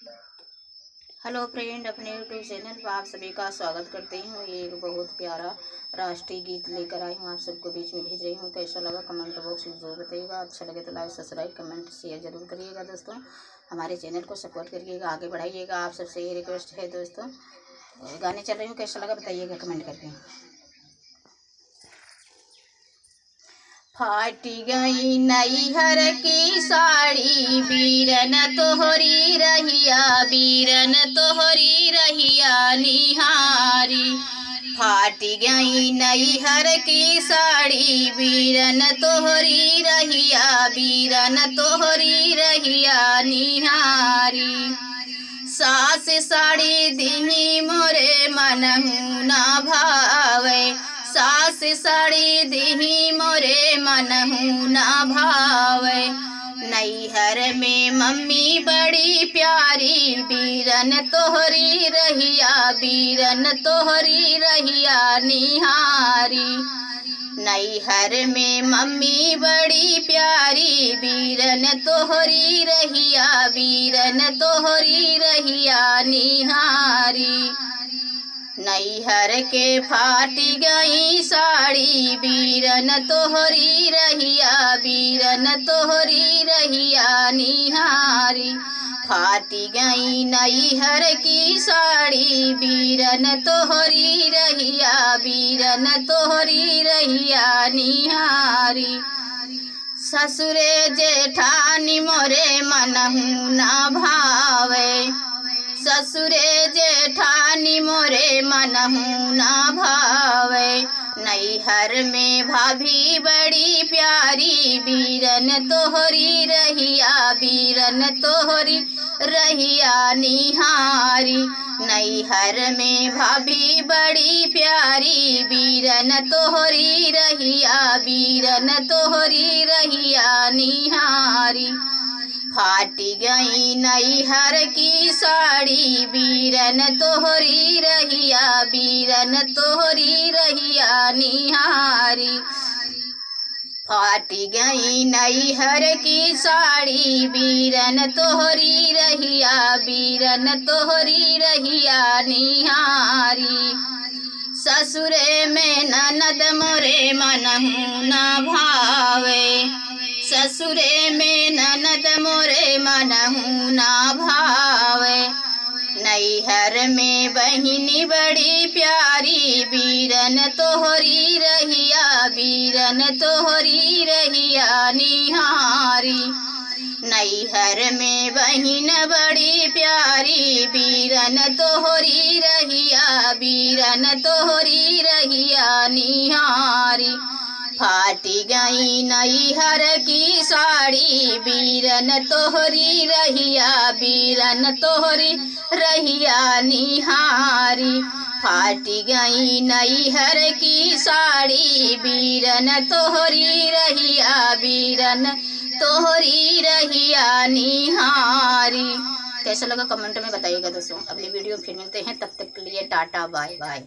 Hello friend, अपने YouTube channel पर आप सभी का स्वागत करती हूँ। ये एक बहुत प्यारा राष्ट्रीय गीत लेकर आई हूँ, आप सबको बीच में भेज रही हूँ। कैसा लगा कमेंट बॉक्स में जरूर बताइएगा। अच्छा लगे तो लाइक सब्सक्राइब कमेंट शेयर जरूर करिएगा दोस्तों। हमारे चैनल को सपोर्ट करिएगा, आगे बढ़ाइएगा। आप सबसे ये रिक्वेस्ट है दोस्तों। गाने चल रही हूँ, कैसा लगा बताइएगा कमेंट करके। फाटी गई नैहर की साड़ी, बीरन तोहरी रहिया, बीरन तोहरी रहिया निहारी। फाटी गई नैहर की साड़ी, बीरन तोहरी रहिया, बीरन तोहरी रहिया निहारी। सास साड़ी दिही मोरे मनहु ना भावे, सास साड़ी दिही मोरे मनहु ना भावे। नैहर में मम्मी बड़ी प्यारी, बीरन तोहरी रहिया, बीरन तोहरी रहिया निहारी। नैहर में मम्मी बड़ी प्यारी, बीरन तोहरी रहिया, बीरन तोहरी रहिया निहारी। नैहर के फाटी गई साड़ी, बीरन तोहरी रहिया, बीरन तोहरी रहिया निहारी। फाटी गई नैहर की साड़ी, बीरन तोहरी रहिया, बीरन तोहरी रहिया निहारी। ससुरे जेठानी मोरे मनहु ना भावे, ससुरे जेठानी मोरे मनहु ना भावे। नैहर में भाभी बड़ी प्यारी, बीरन तोहरी रहिया, बीरन तोहरी रहिया निहारी। नैहर में भाभी बड़ी प्यारी, बीरन तोहरी रहिया, बीरन तोहरी रहिया निहारी। फाटी गई नैहर की साड़ी, बीरन तोहरी रहिया, बीरन तोहरी रहिया निहारी। फाटी गई नैहर की साड़ी, बीरन तोहरी रहिया, बीरन तोहरी रहिया निहारी। ससुरे में ननद मोरे मनहु ना भावे, ससुरे में ननद मोरे मनहु ना भावे। नैहर में बहिनी बड़ी प्यारी, बीरन तोहरी रहिया, बीरन तोहरी रहिया निहारी। नैहर में बहिन बड़ी प्यारी, बीरन तोहरी रहिया, बीरन तोहरी रहिया निहारी। फाटी गई नैहर की साड़ी, बीरन तोहरी रहिया, बीरन तोहरी रहिया निहारी। फाटी गई नैहर की साड़ी, बीरन तोहरी रहिया, बीरन तोहरी रहिया निहारी। कैसा लगा कमेंट में बताइएगा दोस्तों। अगली वीडियो फिर मिलते हैं, तब तक के लिए टाटा बाय बाय।